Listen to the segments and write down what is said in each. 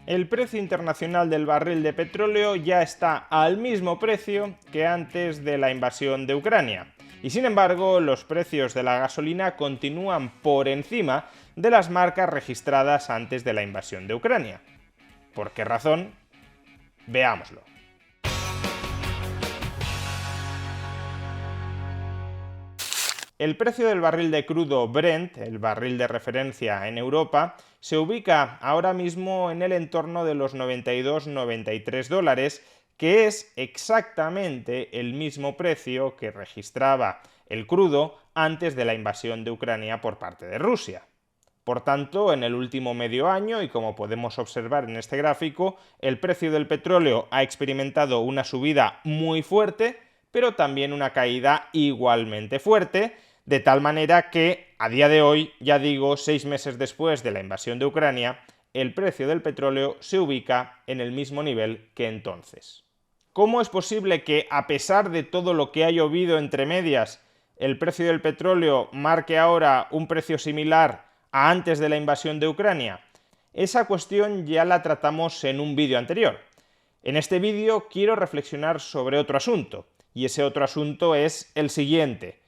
El precio internacional del barril de petróleo ya está al mismo precio que antes de la invasión de Ucrania. Y sin embargo, los precios de la gasolina continúan por encima de las marcas registradas antes de la invasión de Ucrania. ¿Por qué razón? Veámoslo. El precio del barril de crudo Brent, el barril de referencia en Europa, se ubica ahora mismo en el entorno de los 92-93 dólares, que es exactamente el mismo precio que registraba el crudo antes de la invasión de Ucrania por parte de Rusia. Por tanto, en el último medio año, y como podemos observar en este gráfico, el precio del petróleo ha experimentado una subida muy fuerte, pero también una caída igualmente fuerte, de tal manera que, a día de hoy, ya digo, 6 meses después de la invasión de Ucrania, el precio del petróleo se ubica en el mismo nivel que entonces. ¿Cómo es posible que, a pesar de todo lo que ha llovido entre medias, el precio del petróleo marque ahora un precio similar a antes de la invasión de Ucrania? Esa cuestión ya la tratamos en un vídeo anterior. En este vídeo quiero reflexionar sobre otro asunto, y ese otro asunto es el siguiente.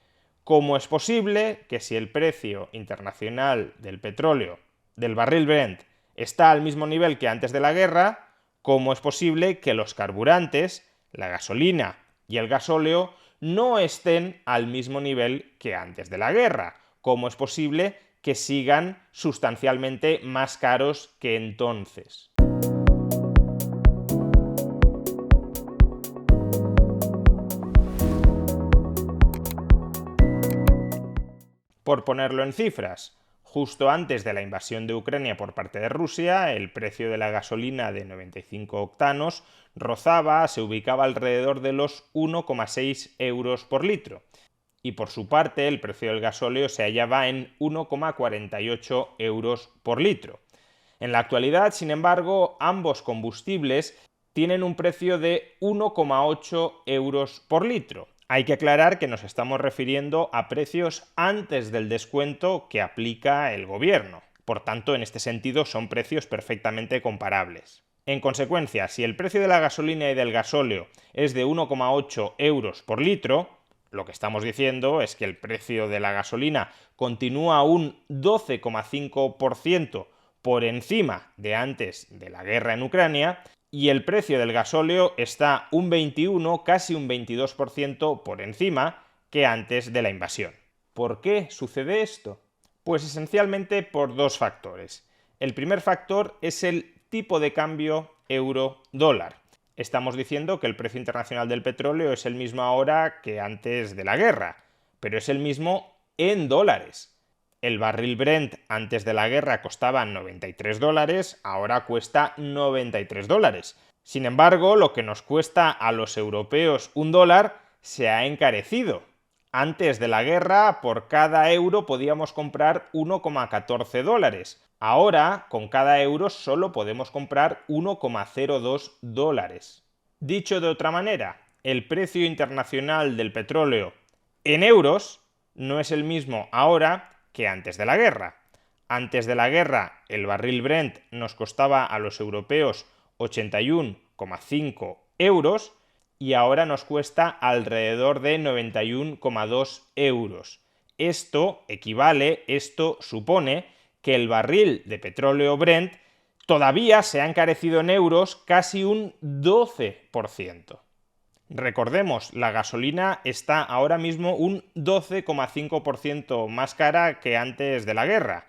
¿Cómo es posible que si el precio internacional del petróleo, del barril Brent, está al mismo nivel que antes de la guerra, cómo es posible que los carburantes, la gasolina y el gasóleo no estén al mismo nivel que antes de la guerra? ¿Cómo es posible que sigan sustancialmente más caros que entonces? Por ponerlo en cifras, justo antes de la invasión de Ucrania por parte de Rusia, el precio de la gasolina de 95 octanos se ubicaba alrededor de los 1,6 euros por litro. Y por su parte, el precio del gasóleo se hallaba en 1,48 euros por litro. En la actualidad, sin embargo, ambos combustibles tienen un precio de 1,8 euros por litro. Hay que aclarar que nos estamos refiriendo a precios antes del descuento que aplica el gobierno. Por tanto, en este sentido, son precios perfectamente comparables. En consecuencia, si el precio de la gasolina y del gasóleo es de 1,8 euros por litro, lo que estamos diciendo es que el precio de la gasolina continúa un 12,5% por encima de antes de la guerra en Ucrania, y el precio del gasóleo está un 21, casi un 22% por encima que antes de la invasión. ¿Por qué sucede esto? Pues esencialmente por dos factores. El primer factor es el tipo de cambio euro-dólar. Estamos diciendo que el precio internacional del petróleo es el mismo ahora que antes de la guerra, pero es el mismo en dólares. El barril Brent antes de la guerra costaba 93 dólares, ahora cuesta 93 dólares. Sin embargo, lo que nos cuesta a los europeos $1 se ha encarecido. Antes de la guerra, por cada euro podíamos comprar 1,14 dólares. Ahora, con cada euro solo podemos comprar 1,02 dólares. Dicho de otra manera, el precio internacional del petróleo en euros no es el mismo ahora que antes de la guerra. Antes de la guerra, el barril Brent nos costaba a los europeos 81,5 euros y ahora nos cuesta alrededor de 91,2 euros. Esto supone que el barril de petróleo Brent todavía se ha encarecido en euros casi un 12%. Recordemos, la gasolina está ahora mismo un 12,5% más cara que antes de la guerra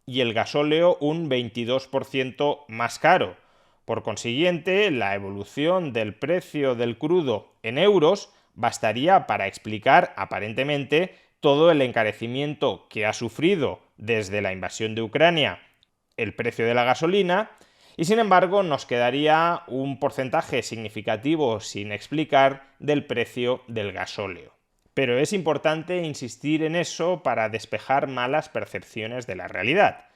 y el gasóleo un 22% más caro. Por consiguiente, la evolución del precio del crudo en euros bastaría para explicar, aparentemente, todo el encarecimiento que ha sufrido desde la invasión de Ucrania el precio de la gasolina. Y sin embargo, nos quedaría un porcentaje significativo sin explicar del precio del gasóleo. Pero es importante insistir en eso para despejar malas percepciones de la realidad.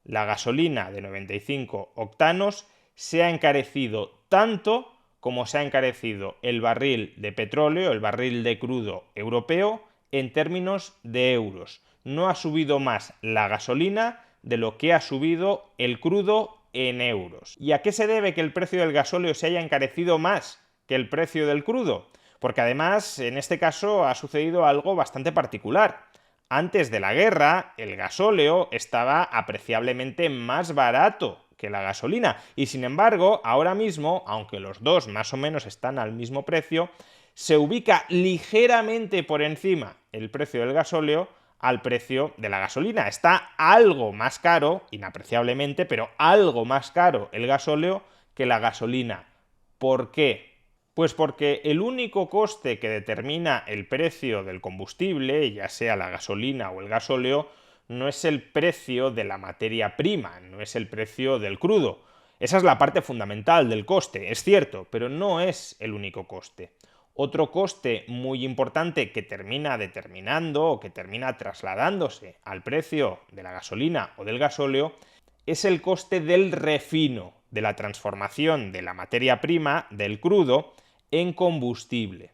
La gasolina de 95 octanos se ha encarecido tanto como se ha encarecido el barril de petróleo, el barril de crudo europeo, en términos de euros. No ha subido más la gasolina de lo que ha subido el crudo en euros. ¿Y a qué se debe que el precio del gasóleo se haya encarecido más que el precio del crudo? Porque además, en este caso, ha sucedido algo bastante particular. Antes de la guerra, el gasóleo estaba apreciablemente más barato que la gasolina y sin embargo, ahora mismo, aunque los dos más o menos están al mismo precio, se ubica ligeramente por encima el precio del gasóleo al precio de la gasolina. Está algo más caro, inapreciablemente, pero algo más caro el gasóleo que la gasolina. ¿Por qué? Pues porque el único coste que determina el precio del combustible, ya sea la gasolina o el gasóleo, no es el precio de la materia prima, no es el precio del crudo. Esa es la parte fundamental del coste, es cierto, pero no es el único coste. Otro coste muy importante que termina determinando o que termina trasladándose al precio de la gasolina o del gasóleo es el coste del refino, de la transformación de la materia prima, del crudo, en combustible.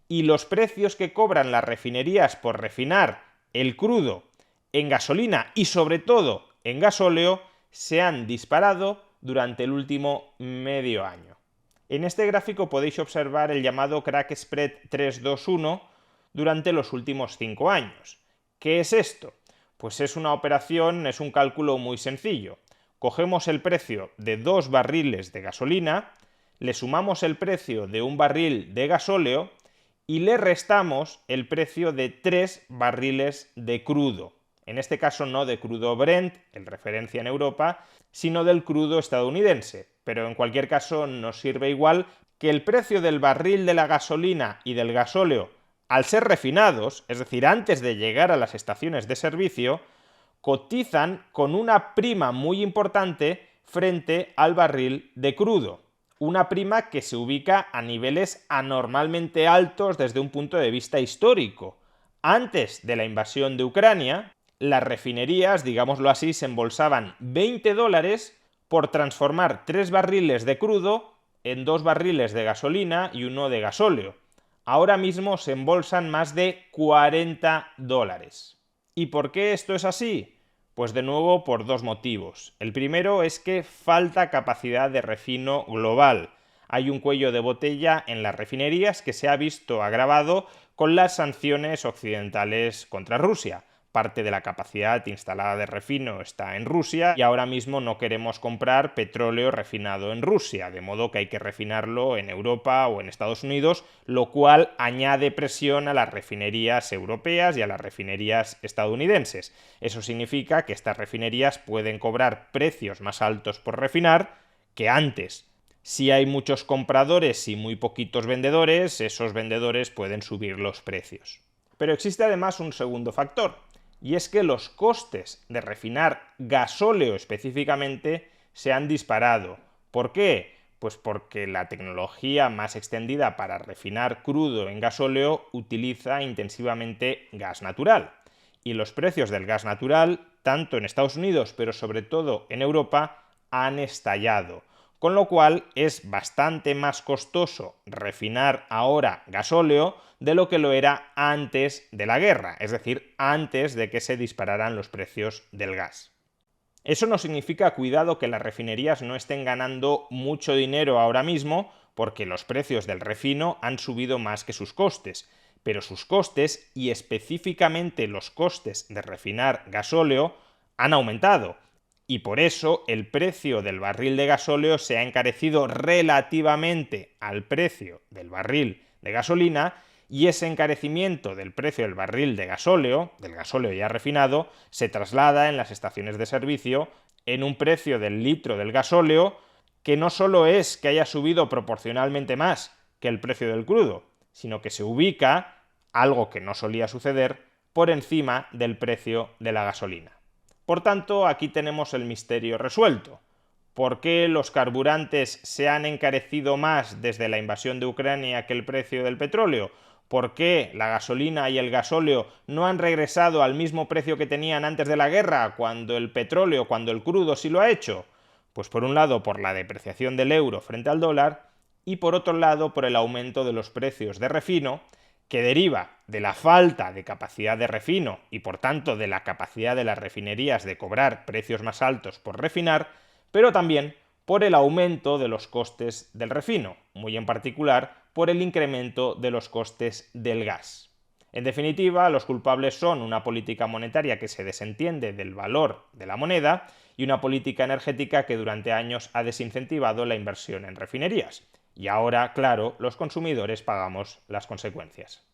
Y los precios que cobran las refinerías por refinar el crudo en gasolina y sobre todo en gasóleo se han disparado durante el último medio año. En este gráfico podéis observar el llamado crack spread 321 durante los últimos 5 años. ¿Qué es esto? Pues es una operación, es un cálculo muy sencillo. Cogemos el precio de 2 barriles de gasolina, le sumamos el precio de un barril de gasóleo y le restamos el precio de 3 barriles de crudo. En este caso no de crudo Brent, el referencia en Europa, sino del crudo estadounidense. Pero en cualquier caso nos sirve igual que el precio del barril de la gasolina y del gasóleo, al ser refinados, es decir, antes de llegar a las estaciones de servicio, cotizan con una prima muy importante frente al barril de crudo. Una prima que se ubica a niveles anormalmente altos desde un punto de vista histórico. Antes de la invasión de Ucrania, las refinerías, digámoslo así, se embolsaban $20 por transformar 3 barriles de crudo en 2 barriles de gasolina y uno de gasóleo. Ahora mismo se embolsan más de $40. ¿Y por qué esto es así? Pues de nuevo por dos motivos. El primero es que falta capacidad de refino global. Hay un cuello de botella en las refinerías que se ha visto agravado con las sanciones occidentales contra Rusia. Parte de la capacidad instalada de refino está en Rusia y ahora mismo no queremos comprar petróleo refinado en Rusia, de modo que hay que refinarlo en Europa o en Estados Unidos, lo cual añade presión a las refinerías europeas y a las refinerías estadounidenses. Eso significa que estas refinerías pueden cobrar precios más altos por refinar que antes. Si hay muchos compradores y muy poquitos vendedores, esos vendedores pueden subir los precios. Pero existe además un segundo factor, y es que los costes de refinar gasóleo específicamente se han disparado. ¿Por qué? Pues porque la tecnología más extendida para refinar crudo en gasóleo utiliza intensivamente gas natural. Y los precios del gas natural, tanto en Estados Unidos, pero sobre todo en Europa, han estallado. Con lo cual es bastante más costoso refinar ahora gasóleo de lo que lo era antes de la guerra, es decir, antes de que se dispararan los precios del gas. Eso no significa, cuidado, que las refinerías no estén ganando mucho dinero ahora mismo, porque los precios del refino han subido más que sus costes, pero sus costes, y específicamente los costes de refinar gasóleo, han aumentado. Y por eso el precio del barril de gasóleo se ha encarecido relativamente al precio del barril de gasolina, y ese encarecimiento del precio del barril de gasóleo, del gasóleo ya refinado, se traslada en las estaciones de servicio en un precio del litro del gasóleo que no solo es que haya subido proporcionalmente más que el precio del crudo, sino que se ubica, algo que no solía suceder, por encima del precio de la gasolina. Por tanto, aquí tenemos el misterio resuelto. ¿Por qué los carburantes se han encarecido más desde la invasión de Ucrania que el precio del petróleo? ¿Por qué la gasolina y el gasóleo no han regresado al mismo precio que tenían antes de la guerra, cuando el petróleo, cuando el crudo sí lo ha hecho? Pues por un lado por la depreciación del euro frente al dólar y por otro lado por el aumento de los precios de refino, que deriva de la falta de capacidad de refino y por tanto de la capacidad de las refinerías de cobrar precios más altos por refinar, pero también por el aumento de los costes del refino, muy en particular por el incremento de los costes del gas. En definitiva, los culpables son una política monetaria que se desentiende del valor de la moneda y una política energética que durante años ha desincentivado la inversión en refinerías. Y ahora, claro, los consumidores pagamos las consecuencias.